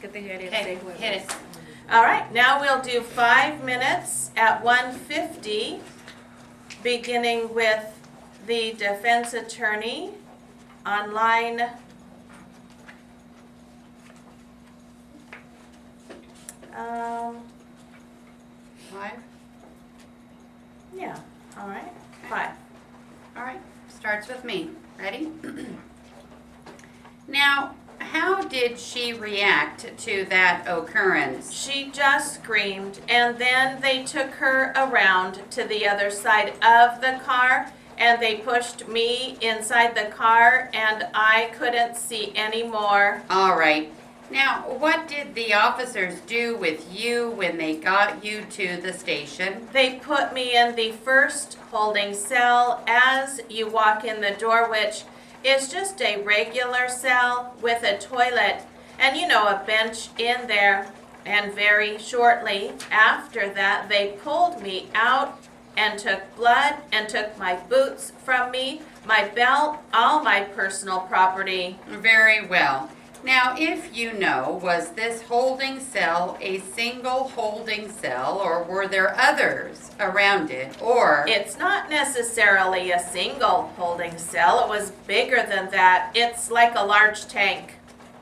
Good thing I didn't Okay, say who it hit was. it. All right, now we'll do 5 minutes at 1:50, beginning with the defense attorney on line. Five. Yeah, all right, 5. All right, starts with me. Ready? Now, how did she react to that occurrence? She just screamed, and then they took her around to the other side of the car, and they pushed me inside the car, and I couldn't see anymore. All right. Now, what did the officers do with you when they got you to the station? They put me in the first holding cell as you walk in the door, which is just a regular cell with a toilet and, a bench in there. And very shortly after that, they pulled me out and took blood and took my boots from me, my belt, all my personal property. Very well. Now, if you know, was this holding cell a single holding cell, or were there others around it, or... It's not necessarily a single holding cell. It was bigger than that. It's like a large tank.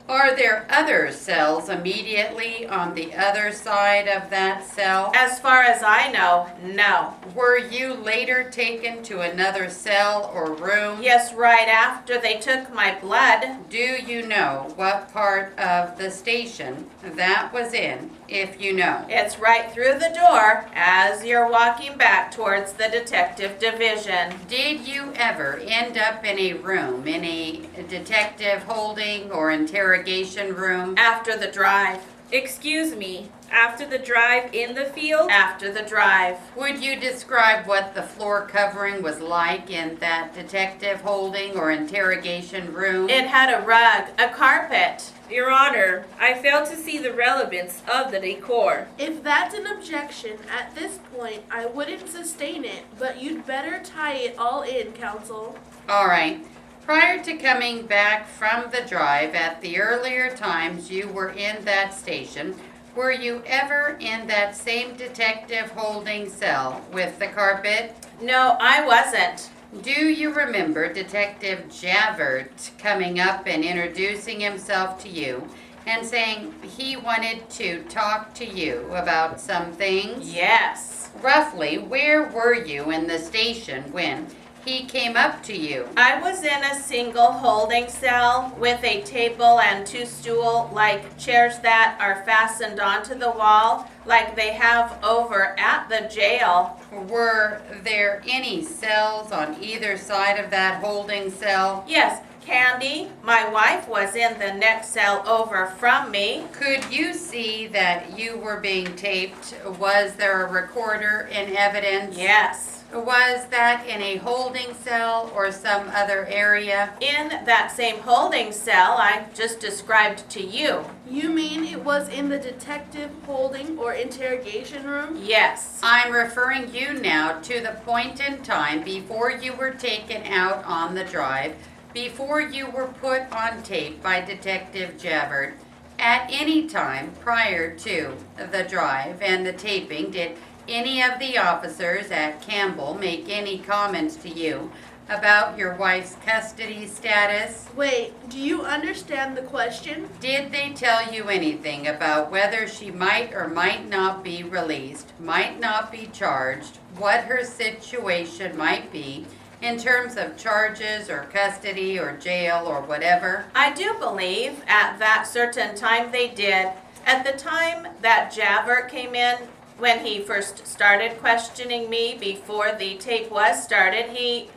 Are there other cells immediately on the other side of that cell? As far as I know, no. Were you later taken to another cell or room? Yes, right after they took my blood. Do you know what part of the station that was in, if you know? It's right through the door as you're walking back towards the detective division. Did you ever end up in a room, in a detective holding or interrogation room? After the drive. Excuse me, after the drive in the field? After the drive. Would you describe what the floor covering was like in that detective holding or interrogation room? It had a rug, a carpet. Your Honor, I fail to see the relevance of the decor. If that's an objection, at this point, I wouldn't sustain it, but you'd better tie it all in, counsel. All right. Prior to coming back from the drive at the earlier times you were in that station, were you ever in that same detective holding cell with the carpet? No, I wasn't. Do you remember Detective Javert coming up and introducing himself to you and saying he wanted to talk to you about some things? Yes. Roughly, where were you in the station when he came up to you? I was in a single holding cell with a table and 2 stool-like chairs that are fastened onto the wall like they have over at the jail. Were there any cells on either side of that holding cell? Yes, Candy, my wife, was in the next cell over from me. Could you see that you were being taped? Was there a recorder in evidence? Yes. Was that in a holding cell or some other area? In that same holding cell I just described to you. You mean it was in the detective holding or interrogation room? Yes. I'm referring you now to the point in time before you were taken out on the drive, before you were put on tape by Detective Javert. At any time prior to the drive and the taping, did any of the officers at Campbell make any comments to you about your wife's custody status? Wait, do you understand the question? Did they tell you anything about whether she might or might not be released, might not be charged, what her situation might be in terms of charges or custody or jail or whatever? I do believe at that certain time they did. At the time that Javert came in, when he first started questioning me before the tape was started, he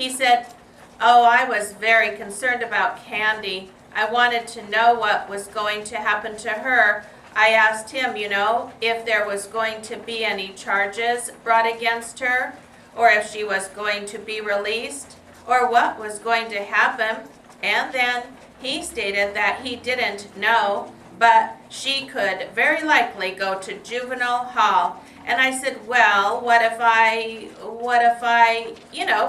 said, "Oh, I was very concerned about Candy. I wanted to know what was going to happen to her. I asked him, if there was going to be any charges brought against her, or if she was going to be released, or what was going to happen." And then he stated that he didn't know, but she could very likely go to juvenile hall. And I said, well, what if I,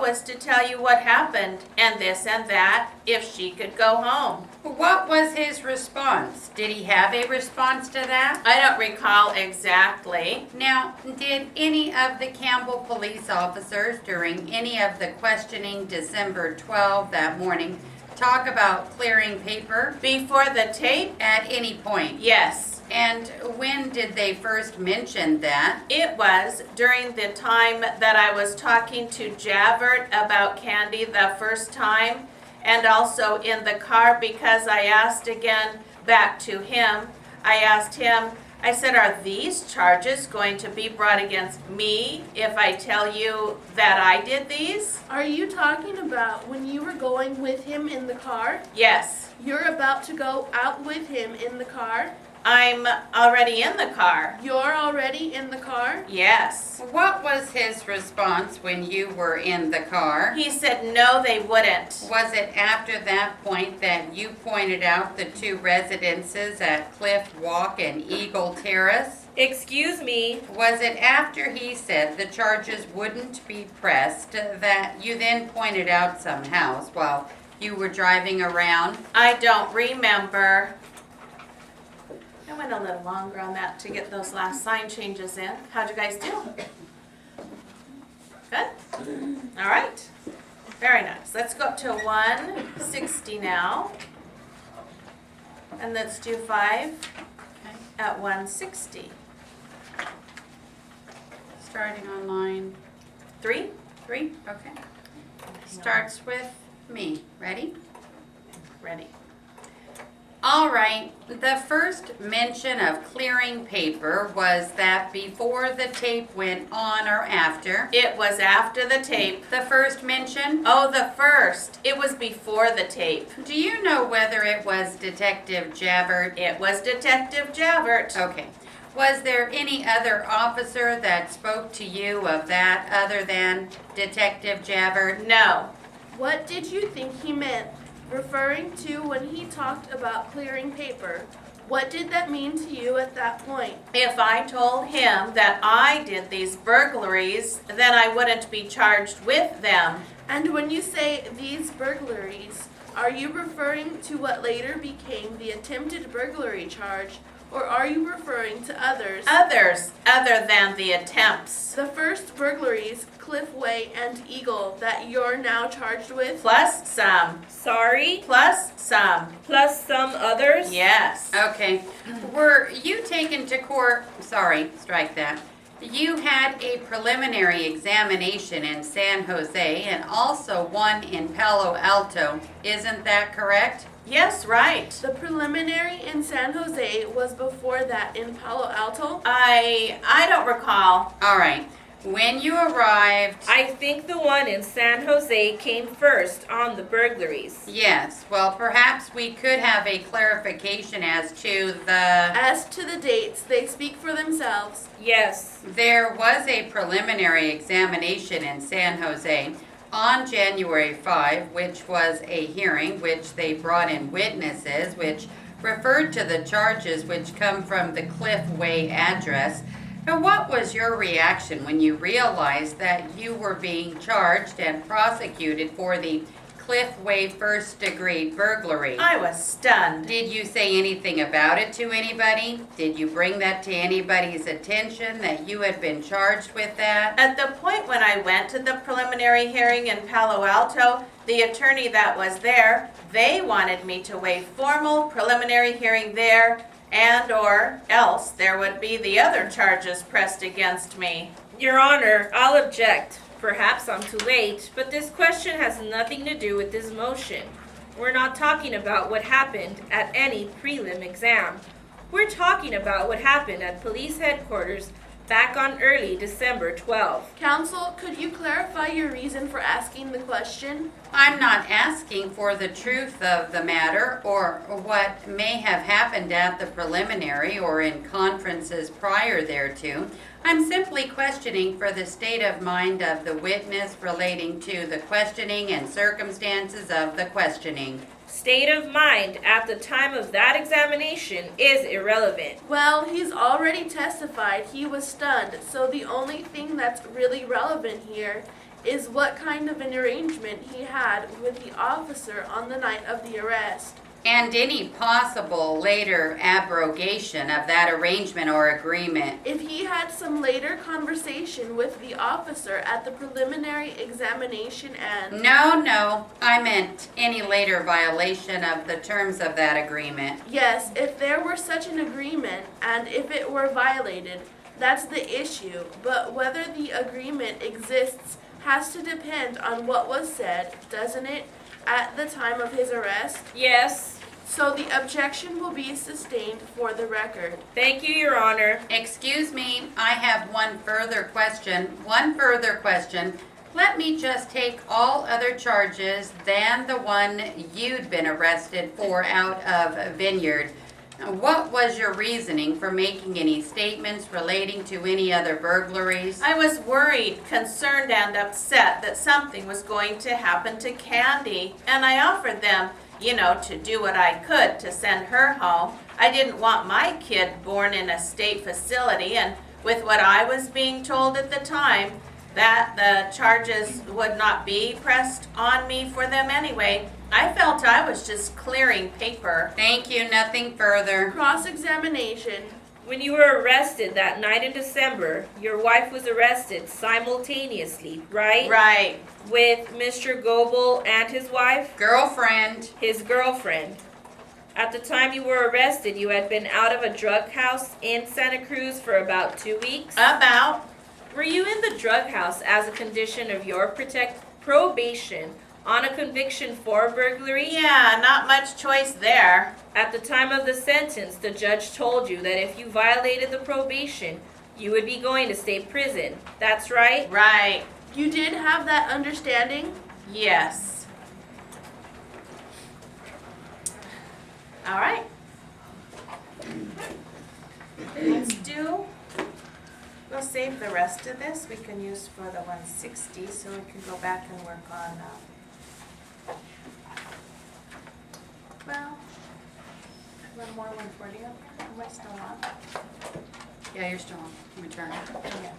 was to tell you what happened and this and that, if she could go home? What was his response? Did he have a response to that? I don't recall exactly. Now, did any of the Campbell police officers during any of the questioning December 12 that morning talk about clearing paper Before the tape? at any point? Yes. And when did they first mention that? It was during the time that I was talking to Javert about Candy the first time, and also in the car, because I asked again back to him. I asked him, I said, are these charges going to be brought against me if I tell you that I did these? Are you talking about when you were going with him in the car? Yes. You're about to go out with him in the car? I'm already in the car. You're already in the car? Yes. What was his response when you were in the car? He said no, they wouldn't. Was it after that point that you pointed out the two residences at Cliff Walk and Eagle Terrace? Excuse me. Was it after he said the charges wouldn't be pressed that you then pointed out some house while you were driving around? I don't remember. I went a little longer on that to get those last sign changes in. How'd you guys do? Good? All right. Very nice. Let's go up to 160 now. And let's do 5 Okay. at 160. Starting on line 3? 3? Okay. Starts with me. Ready? Ready. All right, the first mention of clearing paper was that before the tape went on or after? It was after the tape. The first mention? Oh, the first. It was before the tape. Do you know whether it was Detective Javert? It was Detective Javert. Okay. Was there any other officer that spoke to you of that other than Detective Javert? No. What did you think he meant, referring to when he talked about clearing paper? What did that mean to you at that point? If I told him that I did these burglaries, then I wouldn't be charged with them. And when you say these burglaries, are you referring to what later became the attempted burglary charge, or are you referring to others? Others, other than the attempts. The first burglaries, Cliffway and Eagle, that you're now charged with? Plus some. Sorry. Plus some. Plus some others. Yes. Okay. Were you taken to court? Sorry, strike that. You had a preliminary examination in San Jose and also one in Palo Alto. Isn't that correct? Yes, right. The preliminary in San Jose was before that in Palo Alto? I don't recall. All right. When you arrived, I think the one in San Jose came first on the burglaries. yes, well, perhaps we could have a clarification as to the... As to the dates, they speak for themselves. Yes. There was a preliminary examination in San Jose on January 5, which was a hearing which they brought in witnesses, which referred to the charges which come from the Cliffway address. Now, what was your reaction when you realized that you were being charged and prosecuted for the Cliffway first-degree burglary? I was stunned. Did you say anything about it to anybody? Did you bring that to anybody's attention that you had been charged with that? At the point when I went to the preliminary hearing in Palo Alto, the attorney that was there, they wanted me to waive formal preliminary hearing there, and or else there would be the other charges pressed against me. Your Honor, I'll object. Perhaps I'm too late, but this question has nothing to do with this motion. We're not talking about what happened at any prelim exam. We're talking about what happened at police headquarters back on early December 12. Counsel, could you clarify your reason for asking the question? I'm not asking for the truth of the matter or what may have happened at the preliminary or in conferences prior thereto. I'm simply questioning for the state of mind of the witness relating to the questioning and circumstances of the questioning. State of mind at the time of that examination is irrelevant. Well, he's already testified he was stunned, so the only thing that's really relevant here is what kind of an arrangement he had with the officer on the night of the arrest. And any possible later abrogation of that arrangement or agreement. If he had some later conversation with the officer at the preliminary examination and No, I meant any later violation of the terms of that agreement. yes, if there were such an agreement and if it were violated, that's the issue. But whether the agreement exists has to depend on what was said, doesn't it, at the time of his arrest? Yes. So the objection will be sustained for the record. Thank you, Your Honor. Excuse me, I have one further question. Let me just take all other charges than the one you'd been arrested for out of Vineyard. What was your reasoning for making any statements relating to any other burglaries? I was worried, concerned, and upset that something was going to happen to Candy, and I offered them, to do what I could to send her home. I didn't want my kid born in a state facility, and with what I was being told at the time, that the charges would not be pressed on me for them anyway, I felt I was just clearing paper. Thank you, nothing further. Cross-examination. When you were arrested that night in December, your wife was arrested simultaneously, right? Right. With Mr. Goebel and his wife? Girlfriend. His girlfriend. At the time you were arrested, you had been out of a drug house in Santa Cruz for about 2 weeks. About? Were you in the drug house as a condition of your probation on a conviction for burglary? Yeah, not much choice there. At the time of the sentence, the judge told you that if you violated the probation, you would be going to state prison. That's right? Right. You did have that understanding? Yes. All right. We'll save the rest of this. We can use for the 160, so we can go back and work on, one more 140 up there. Am I still on? Yeah, you're still on. Return. Yeah.